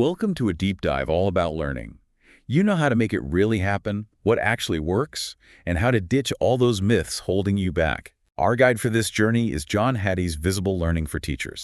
Welcome to a deep dive all about learning. You know how to make it really happen, what actually works, and how to ditch all those myths holding you back. Our guide for this journey is John Hattie's Visible Learning for Teachers.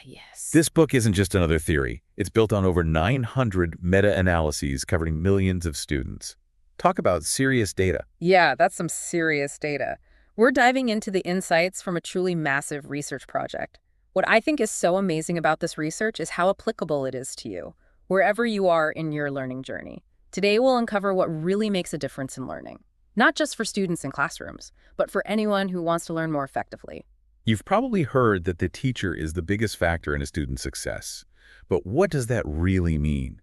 Yes. This book isn't just another theory. It's built on over 900 meta-analyses covering millions of students. Talk about serious data. Yeah, that's some serious data. We're diving into the insights from a truly massive research project. What I think is so amazing about this research is how applicable it is to you, wherever you are in your learning journey. Today, we'll uncover what really makes a difference in learning, not just for students in classrooms, but for anyone who wants to learn more effectively. You've probably heard that the teacher is the biggest factor in a student's success. But what does that really mean?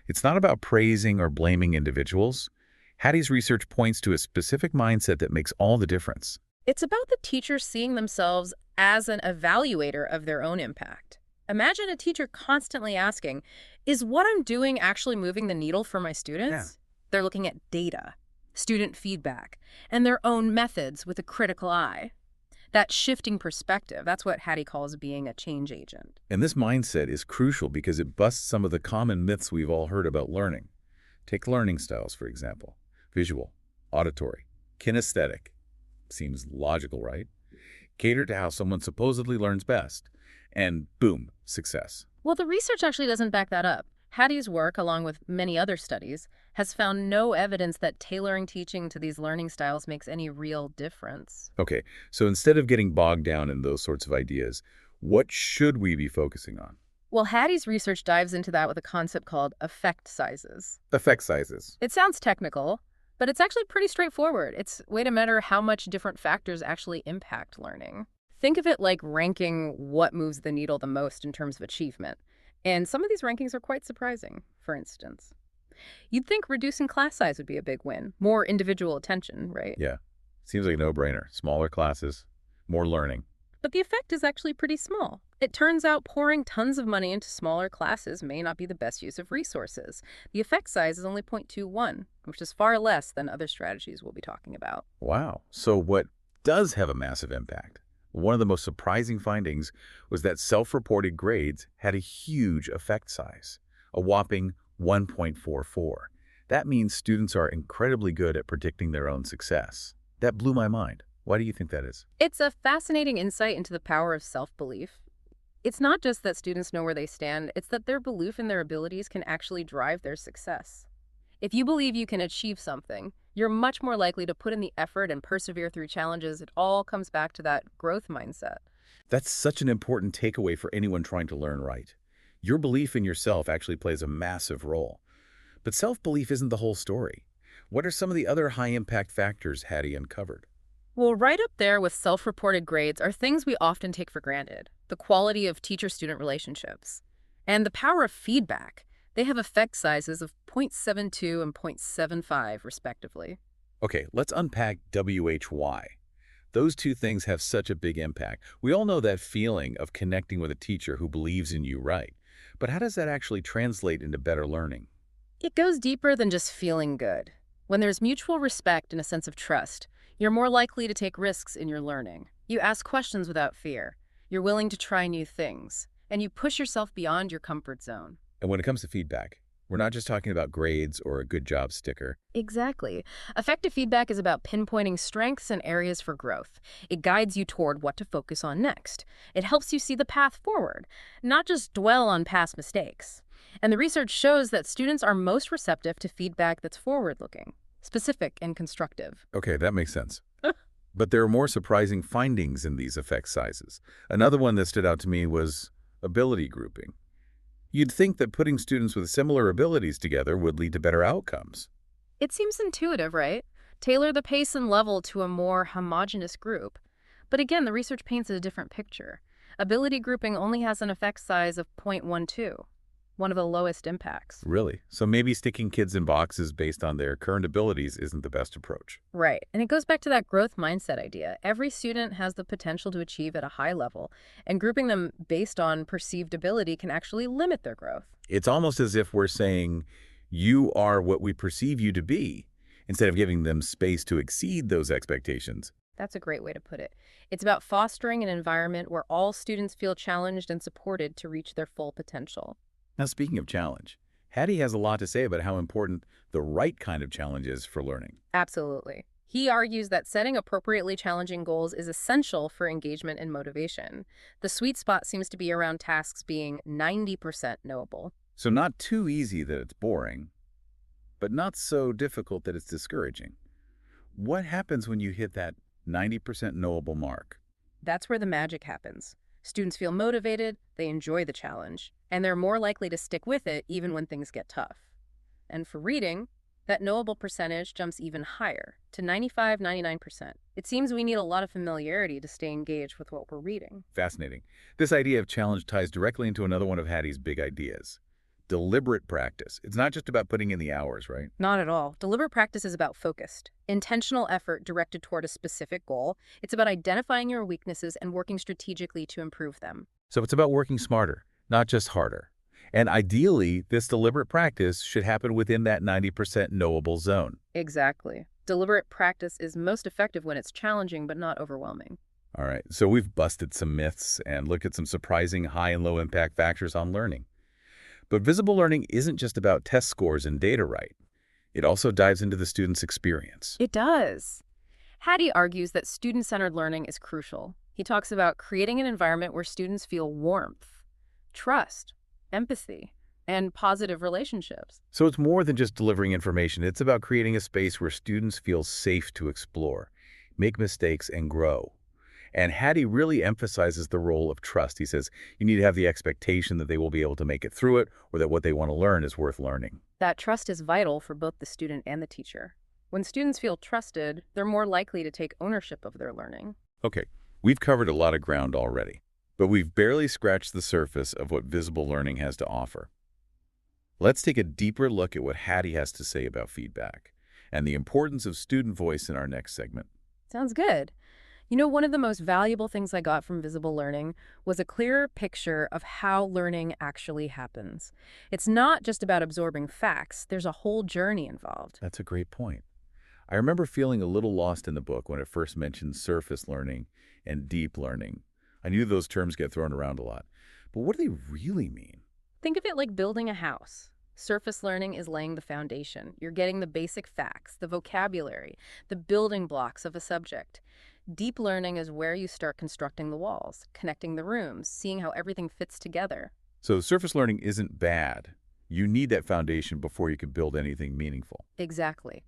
It's not about praising or blaming individuals. Hattie's research points to a specific mindset that makes all the difference. It's about the teacher seeing themselves as an evaluator of their own impact. Imagine a teacher constantly asking, is what I'm doing actually moving the needle for my students? Yeah. They're looking at data, student feedback, and their own methods with a critical eye. That shifting perspective, that's what Hattie calls being a change agent. And this mindset is crucial because it busts some of the common myths we've all heard about learning. Take learning styles, for example. Visual, auditory, kinesthetic. Seems logical, right? Cater to how someone supposedly learns best. And boom, success. Well, the research actually doesn't back that up. Hattie's work, along with many other studies, has found no evidence that tailoring teaching to these learning styles makes any real difference. Okay, so instead of getting bogged down in those sorts of ideas, what should we be focusing on? Well, Hattie's research dives into that with a concept called effect sizes. Effect sizes. It sounds technical, but it's actually pretty straightforward. It's a way to measure how much different factors actually impact learning. Think of it like ranking what moves the needle the most in terms of achievement. And some of these rankings are quite surprising, for instance. You'd think reducing class size would be a big win. More individual attention, right? Yeah, seems like a no-brainer. Smaller classes, more learning. But the effect is actually pretty small. It turns out pouring tons of money into smaller classes may not be the best use of resources. The effect size is only 0.21, which is far less than other strategies we'll be talking about. Wow. So what does have a massive impact? One of the most surprising findings was that self-reported grades had a huge effect size, a whopping 1.44. That means students are incredibly good at predicting their own success. That blew my mind. Why do you think that is? It's a fascinating insight into the power of self-belief. It's not just that students know where they stand, it's that their belief in their abilities can actually drive their success. If you believe you can achieve something, you're much more likely to put in the effort and persevere through challenges. It all comes back to that growth mindset. That's such an important takeaway for anyone trying to learn right. Your belief in yourself actually plays a massive role. But self-belief isn't the whole story. What are some of the other high-impact factors Hattie uncovered? Well, right up there with self-reported grades are things we often take for granted. The quality of teacher-student relationships and the power of feedback. They have effect sizes of 0.72 and 0.75, respectively. Okay, let's unpack WHY. Those two things have such a big impact. We all know that feeling of connecting with a teacher who believes in you, right? But how does that actually translate into better learning? It goes deeper than just feeling good. When there's mutual respect and a sense of trust, you're more likely to take risks in your learning. You ask questions without fear. You're willing to try new things. And you push yourself beyond your comfort zone. And when it comes to feedback, we're not just talking about grades or a good job sticker. Exactly. Effective feedback is about pinpointing strengths and areas for growth. It guides you toward what to focus on next. It helps you see the path forward, not just dwell on past mistakes. And the research shows that students are most receptive to feedback that's forward-looking, specific, and constructive. Okay, that makes sense. But there are more surprising findings in these effect sizes. Another one that stood out to me was ability grouping. You'd think that putting students with similar abilities together would lead to better outcomes. It seems intuitive, right? Tailor the pace and level to a more homogeneous group. But again, the research paints a different picture. Ability grouping only has an effect size of 0.12, one of the lowest impacts. Really? So maybe sticking kids in boxes based on their current abilities isn't the best approach. Right. And it goes back to that growth mindset idea. Every student has the potential to achieve at a high level, and grouping them based on perceived ability can actually limit their growth. It's almost as if we're saying, you are what we perceive you to be, instead of giving them space to exceed those expectations. That's a great way to put it. It's about fostering an environment where all students feel challenged and supported to reach their full potential. Now, speaking of challenge, Hattie has a lot to say about how important the right kind of challenge is for learning. Absolutely. He argues that setting appropriately challenging goals is essential for engagement and motivation. The sweet spot seems to be around tasks being 90% knowable. So not too easy that it's boring, but not so difficult that it's discouraging. What happens when you hit that 90% knowable mark? That's where the magic happens. Students feel motivated, they enjoy the challenge, and they're more likely to stick with it even when things get tough. And for reading, that knowable percentage jumps even higher to 95, 99%. It seems we need a lot of familiarity to stay engaged with what we're reading. Fascinating. This idea of challenge ties directly into another one of Hattie's big ideas. Deliberate practice. It's not just about putting in the hours, right? Not at all. Deliberate practice is about focused, intentional effort directed toward a specific goal. It's about identifying your weaknesses and working strategically to improve them. So it's about working smarter, not just harder. And ideally, this deliberate practice should happen within that 90% knowable zone. Exactly. Deliberate practice is most effective when it's challenging but not overwhelming. All right, so we've busted some myths and looked at some surprising high and low impact factors on learning. But visible learning isn't just about test scores and data right. It also dives into the student's experience. It does. Hattie argues that student-centered learning is crucial. He talks about creating an environment where students feel warmth, trust, empathy, and positive relationships. So it's more than just delivering information. It's about creating a space where students feel safe to explore, make mistakes, and grow. And Hattie really emphasizes the role of trust. He says you need to have the expectation that they will be able to make it through it or that what they want to learn is worth learning. That trust is vital for both the student and the teacher. When students feel trusted, they're more likely to take ownership of their learning. Okay, we've covered a lot of ground already, but we've barely scratched the surface of what visible learning has to offer. Let's take a deeper look at what Hattie has to say about feedback and the importance of student voice in our next segment. Sounds good. You know, one of the most valuable things I got from visible learning was a clearer picture of how learning actually happens. It's not just about absorbing facts, there's a whole journey involved. That's a great point. I remember feeling a little lost in the book when it first mentioned surface learning and deep learning. I knew those terms get thrown around a lot, but what do they really mean? Think of it like building a house. Surface learning is laying the foundation. You're getting the basic facts, the vocabulary, the building blocks of a subject. Deep learning is where you start constructing the walls, connecting the rooms, seeing how everything fits together. So surface learning isn't bad. You need that foundation before you can build anything meaningful. Exactly.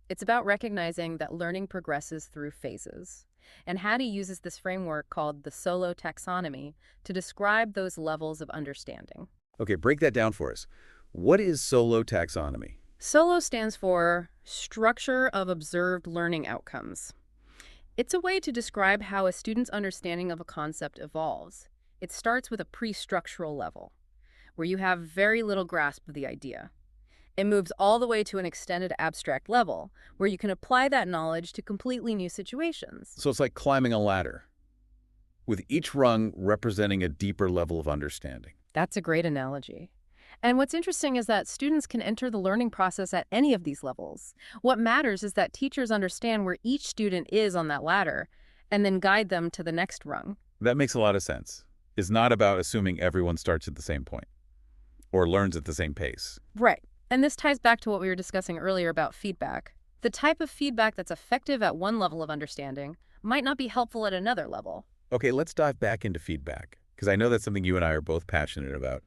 It's about recognizing that learning progresses through phases. And Hattie uses this framework called the solo taxonomy to describe those levels of understanding. Okay, break that down for us. What is solo taxonomy? SOLO stands for Structure of Observed Learning Outcomes. It's a way to describe how a student's understanding of a concept evolves. It starts with a pre-structural level, where you have very little grasp of the idea. It moves all the way to an extended abstract level, where you can apply that knowledge to completely new situations. So it's like climbing a ladder, with each rung representing a deeper level of understanding. That's a great analogy. And what's interesting is that students can enter the learning process at any of these levels. What matters is that teachers understand where each student is on that ladder and then guide them to the next rung. That makes a lot of sense. It's not about assuming everyone starts at the same point or learns at the same pace. Right. And this ties back to what we were discussing earlier about feedback. The type of feedback that's effective at one level of understanding might not be helpful at another level. Okay, let's dive back into feedback, because I know that's something you and I are both passionate about.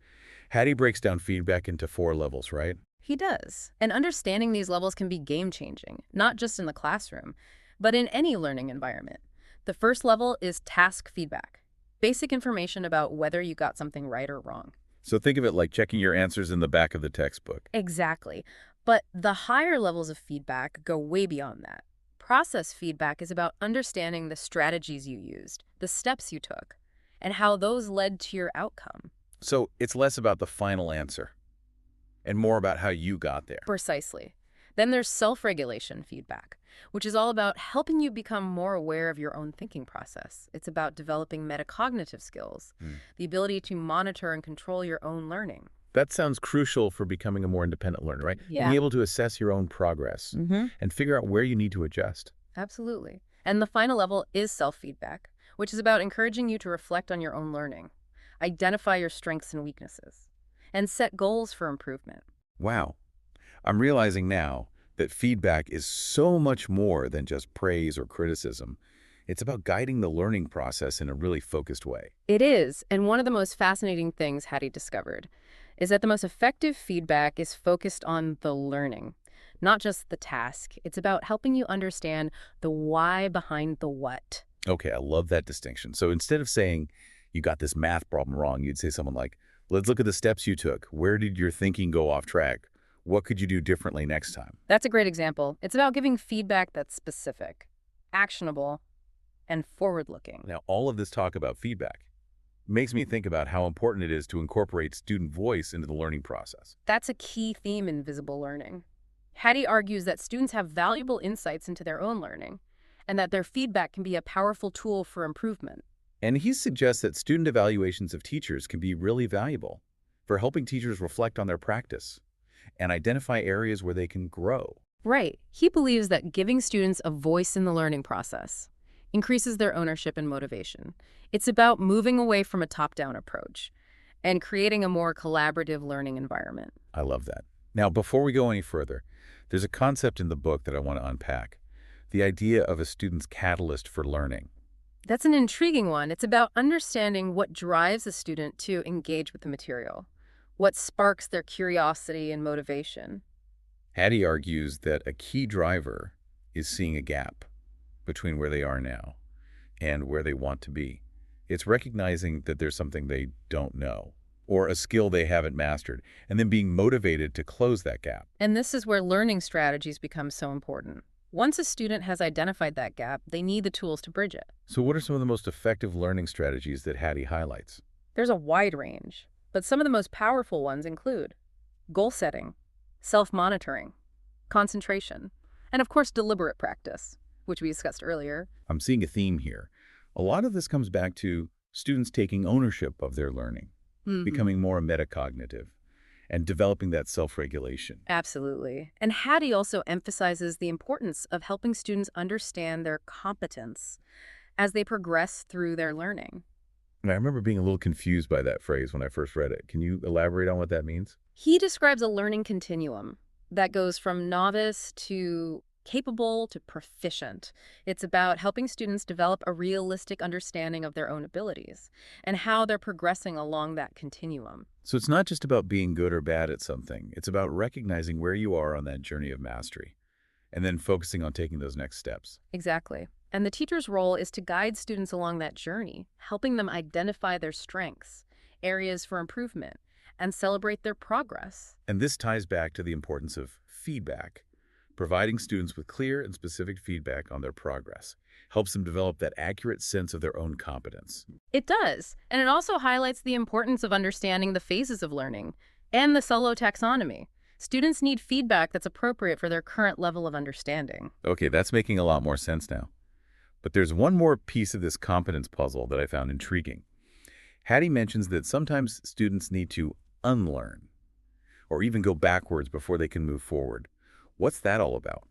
Hattie breaks down feedback into 4 levels, right? He does. And understanding these levels can be game-changing, not just in the classroom, but in any learning environment. The first level is task feedback, basic information about whether you got something right or wrong. So think of it like checking your answers in the back of the textbook. Exactly. But the higher levels of feedback go way beyond that. Process feedback is about understanding the strategies you used, the steps you took, and how those led to your outcome. So it's less about the final answer and more about how you got there. Precisely. Then there's self-regulation feedback, which is all about helping you become more aware of your own thinking process. It's about developing metacognitive skills, the ability to monitor and control your own learning. That sounds crucial for becoming a more independent learner, right? Yeah. Being able to assess your own progress and figure out where you need to adjust. Absolutely. And the final level is self-feedback, which is about encouraging you to reflect on your own learning. Identify your strengths and weaknesses. and set goals for improvement. Wow. I'm realizing now that feedback is so much more than just praise or criticism. It's about guiding the learning process in a really focused way. It is, and one of the most fascinating things Hattie discovered is that the most effective feedback is focused on the learning, not just the task. It's about helping you understand the why behind the what. Okay, I love that distinction. So instead of saying you got this math problem wrong, you'd say something like, let's look at the steps you took. Where did your thinking go off track? What could you do differently next time? That's a great example. It's about giving feedback that's specific, actionable, and forward-looking. Now, all of this talk about feedback makes me think about how important it is to incorporate student voice into the learning process. That's a key theme in visible learning. Hattie argues that students have valuable insights into their own learning, and that their feedback can be a powerful tool for improvement. And he suggests that student evaluations of teachers can be really valuable for helping teachers reflect on their practice and identify areas where they can grow. Right. He believes that giving students a voice in the learning process increases their ownership and motivation. It's about moving away from a top-down approach and creating a more collaborative learning environment. I love that. Now, before we go any further, there's a concept in the book that I want to unpack, the idea of a student's catalyst for learning. That's an intriguing one. It's about understanding what drives a student to engage with the material, what sparks their curiosity and motivation. Hattie argues that a key driver is seeing a gap between where they are now and where they want to be. It's recognizing that there's something they don't know or a skill they haven't mastered, and then being motivated to close that gap. And this is where learning strategies become so important. Once a student has identified that gap, they need the tools to bridge it. So what are some of the most effective learning strategies that Hattie highlights? There's a wide range, but some of the most powerful ones include goal setting, self-monitoring, concentration, and of course deliberate practice, which we discussed earlier. I'm seeing a theme here. A lot of this comes back to students taking ownership of their learning, becoming more metacognitive, and developing that self-regulation. Absolutely. And Hattie also emphasizes the importance of helping students understand their competence as they progress through their learning. And I remember being a little confused by that phrase when I first read it. Can you elaborate on what that means? He describes a learning continuum that goes from novice to capable to proficient. It's about helping students develop a realistic understanding of their own abilities and how they're progressing along that continuum. So it's not just about being good or bad at something. It's about recognizing where you are on that journey of mastery and then focusing on taking those next steps. Exactly. And the teacher's role is to guide students along that journey, helping them identify their strengths, areas for improvement, and celebrate their progress. And this ties back to the importance of feedback. Providing students with clear and specific feedback on their progress helps them develop that accurate sense of their own competence. It does, and it also highlights the importance of understanding the phases of learning and the solo taxonomy. Students need feedback that's appropriate for their current level of understanding. Okay, that's making a lot more sense now. But there's one more piece of this competence puzzle that I found intriguing. Hattie mentions that sometimes students need to unlearn or even go backwards before they can move forward. What's that all about?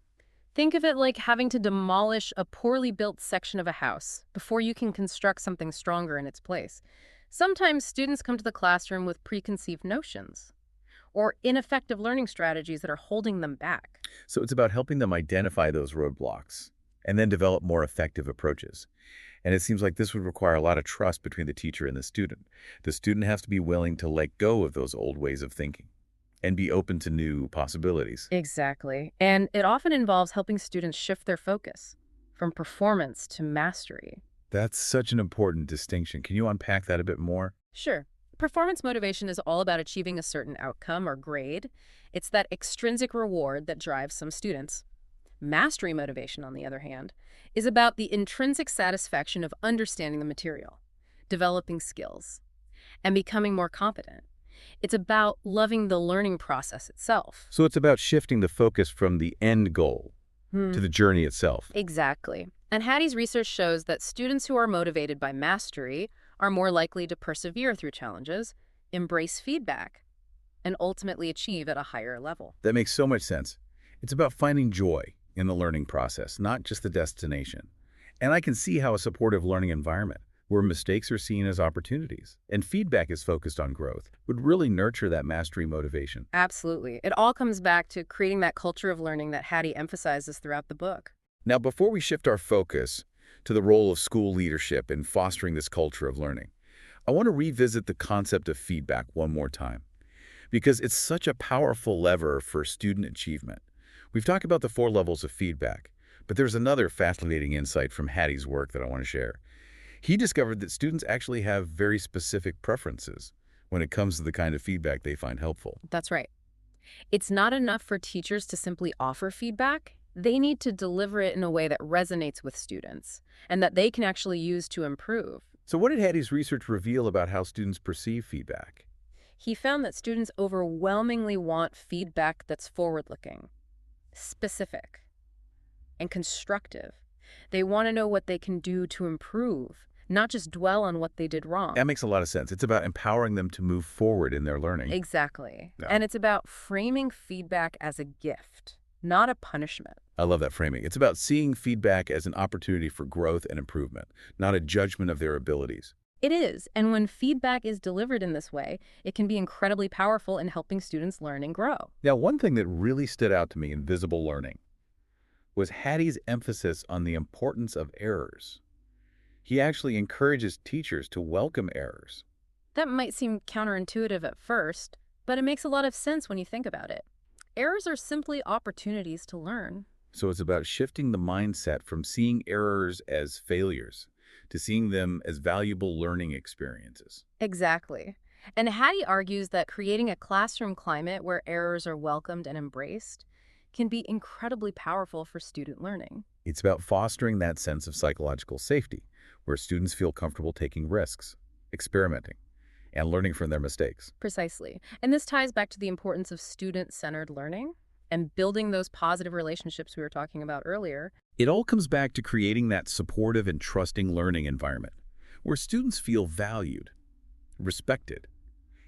Think of it like having to demolish a poorly built section of a house before you can construct something stronger in its place. Sometimes students come to the classroom with preconceived notions or ineffective learning strategies that are holding them back. So it's about helping them identify those roadblocks and then develop more effective approaches. And it seems like this would require a lot of trust between the teacher and the student. The student has to be willing to let go of those old ways of thinking and be open to new possibilities. Exactly. And it often involves helping students shift their focus from performance to mastery. That's such an important distinction. Can you unpack that a bit more? Sure. Performance motivation is all about achieving a certain outcome or grade. It's that extrinsic reward that drives some students. Mastery motivation, on the other hand, is about the intrinsic satisfaction of understanding the material, developing skills, and becoming more competent. It's about loving the learning process itself. So it's about shifting the focus from the end goal to the journey itself. Exactly. And Hattie's research shows that students who are motivated by mastery are more likely to persevere through challenges, embrace feedback, and ultimately achieve at a higher level. That makes so much sense. It's about finding joy in the learning process, not just the destination. And I can see how a supportive learning environment where mistakes are seen as opportunities and feedback is focused on growth, would really nurture that mastery motivation. Absolutely. It all comes back to creating that culture of learning that Hattie emphasizes throughout the book. Now, before we shift our focus to the role of school leadership in fostering this culture of learning, I want to revisit the concept of feedback one more time, because it's such a powerful lever for student achievement. We've talked about the 4 levels of feedback, but there's another fascinating insight from Hattie's work that I want to share. He discovered that students actually have very specific preferences when it comes to the kind of feedback they find helpful. That's right. It's not enough for teachers to simply offer feedback. They need to deliver it in a way that resonates with students and that they can actually use to improve. So what did Hattie's research reveal about how students perceive feedback? He found that students overwhelmingly want feedback that's forward-looking, specific, and constructive. They want to know what they can do to improve, not just dwell on what they did wrong. That makes a lot of sense. It's about empowering them to move forward in their learning. Exactly. Yeah. And it's about framing feedback as a gift, not a punishment. I love that framing. It's about seeing feedback as an opportunity for growth and improvement, not a judgment of their abilities. It is, and when feedback is delivered in this way, it can be incredibly powerful in helping students learn and grow. Now, one thing that really stood out to me in visible learning was Hattie's emphasis on the importance of errors. He actually encourages teachers to welcome errors. That might seem counterintuitive at first, but it makes a lot of sense when you think about it. Errors are simply opportunities to learn. So it's about shifting the mindset from seeing errors as failures to seeing them as valuable learning experiences. Exactly. And Hattie argues that creating a classroom climate where errors are welcomed and embraced can be incredibly powerful for student learning. It's about fostering that sense of psychological safety, where students feel comfortable taking risks, experimenting, and learning from their mistakes. Precisely. And this ties back to the importance of student-centered learning and building those positive relationships we were talking about earlier. It all comes back to creating that supportive and trusting learning environment, where students feel valued, respected,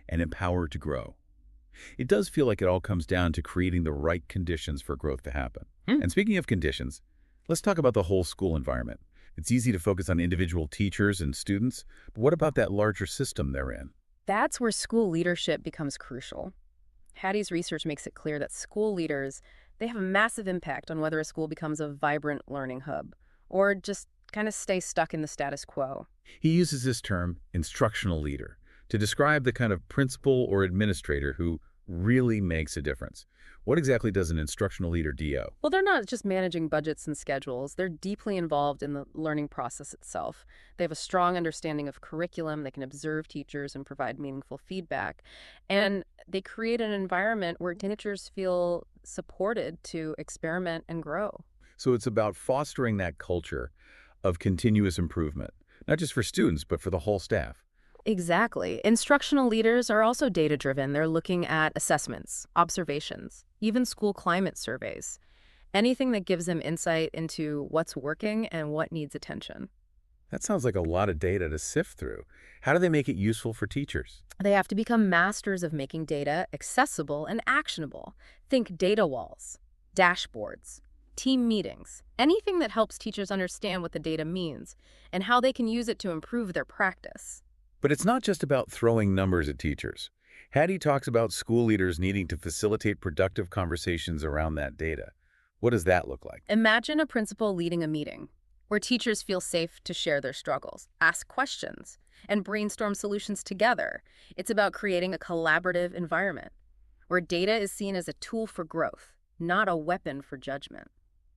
and empowered to grow. It does feel like it all comes down to creating the right conditions for growth to happen. And speaking of conditions, let's talk about the whole school environment. It's easy to focus on individual teachers and students, but what about that larger system they're in? That's where school leadership becomes crucial. Hattie's research makes it clear that school leaders, they have a massive impact on whether a school becomes a vibrant learning hub or just kind of stay stuck in the status quo. He uses this term, instructional leader, to describe the kind of principal or administrator who really makes a difference. What exactly does an instructional leader do? Well, they're not just managing budgets and schedules. They're deeply involved in the learning process itself. They have a strong understanding of curriculum. They can observe teachers and provide meaningful feedback. And they create an environment where teachers feel supported to experiment and grow. So it's about fostering that culture of continuous improvement, not just for students, but for the whole staff. Exactly. Instructional leaders are also data-driven. They're looking at assessments, observations, even school climate surveys, anything that gives them insight into what's working and what needs attention. That sounds like a lot of data to sift through. How do they make it useful for teachers? They have to become masters of making data accessible and actionable. Think data walls, dashboards, team meetings, anything that helps teachers understand what the data means and how they can use it to improve their practice. But it's not just about throwing numbers at teachers. Hattie talks about school leaders needing to facilitate productive conversations around that data. What does that look like? Imagine a principal leading a meeting where teachers feel safe to share their struggles, ask questions, and brainstorm solutions together. It's about creating a collaborative environment where data is seen as a tool for growth, not a weapon for judgment.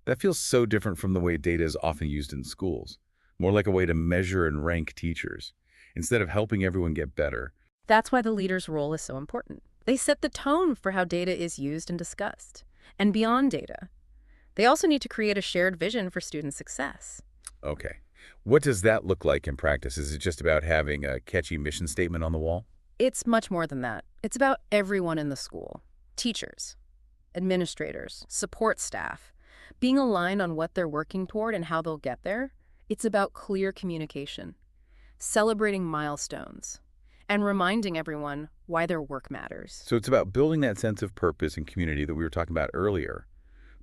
That feels so different from the way data is often used in schools, more like a way to measure and rank teachers, instead of helping everyone get better. That's why the leader's role is so important. They set the tone for how data is used and discussed. And beyond data, they also need to create a shared vision for student success. Okay. What does that look like in practice? Is it just about having a catchy mission statement on the wall? It's much more than that. It's about everyone in the school. Teachers, administrators, support staff, being aligned on what they're working toward and how they'll get there. It's about clear communication, celebrating milestones, and reminding everyone why their work matters. So it's about building that sense of purpose and community that we were talking about earlier,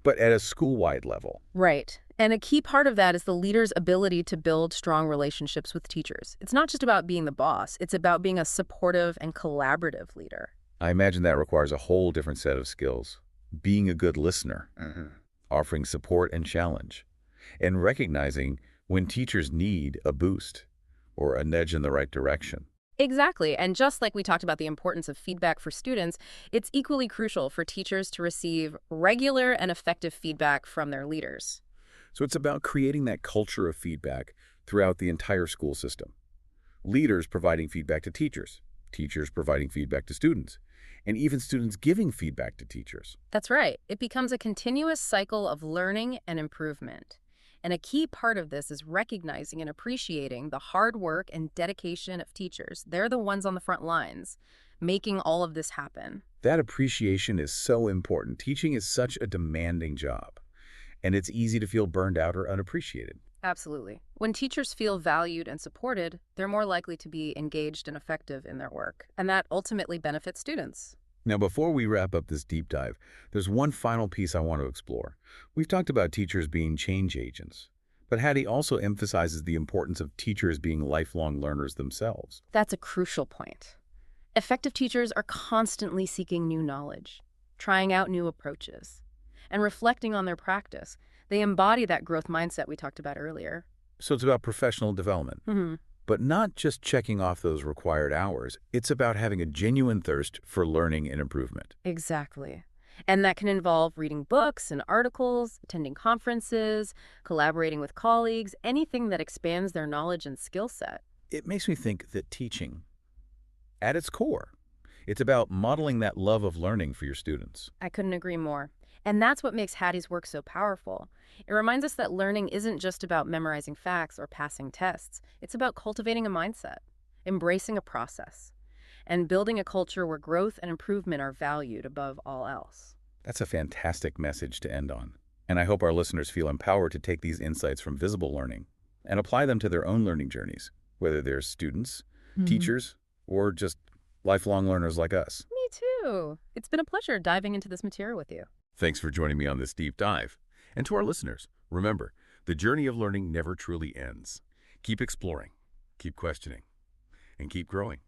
but at a school-wide level. Right. And a key part of that is the leader's ability to build strong relationships with teachers. It's not just about being the boss, it's about being a supportive and collaborative leader. I imagine that requires a whole different set of skills. Being a good listener, offering support and challenge, and recognizing when teachers need a boost or a nudge in the right direction. Exactly. And just like we talked about the importance of feedback for students, it's equally crucial for teachers to receive regular and effective feedback from their leaders. So it's about creating that culture of feedback throughout the entire school system. Leaders providing feedback to teachers, teachers providing feedback to students, and even students giving feedback to teachers. That's right. It becomes a continuous cycle of learning and improvement. And a key part of this is recognizing and appreciating the hard work and dedication of teachers. They're the ones on the front lines, making all of this happen. That appreciation is so important. Teaching is such a demanding job, and it's easy to feel burned out or unappreciated. Absolutely. When teachers feel valued and supported, they're more likely to be engaged and effective in their work, and that ultimately benefits students. Now, before we wrap up this deep dive, there's one final piece I want to explore. We've talked about teachers being change agents, but Hattie also emphasizes the importance of teachers being lifelong learners themselves. That's a crucial point. Effective teachers are constantly seeking new knowledge, trying out new approaches, and reflecting on their practice. They embody that growth mindset we talked about earlier. So it's about professional development, but not just checking off those required hours. It's about having a genuine thirst for learning and improvement. Exactly. And that can involve reading books and articles, attending conferences, collaborating with colleagues, anything that expands their knowledge and skill set. It makes me think that teaching, at its core, it's about modeling that love of learning for your students. I couldn't agree more. And that's what makes Hattie's work so powerful. It reminds us that learning isn't just about memorizing facts or passing tests. It's about cultivating a mindset, embracing a process, and building a culture where growth and improvement are valued above all else. That's a fantastic message to end on. And I hope our listeners feel empowered to take these insights from visible learning and apply them to their own learning journeys, whether they're students, teachers, or just lifelong learners like us. Me too. It's been a pleasure diving into this material with you. Thanks for joining me on this deep dive. And to our listeners, remember, the journey of learning never truly ends. Keep exploring, keep questioning, and keep growing.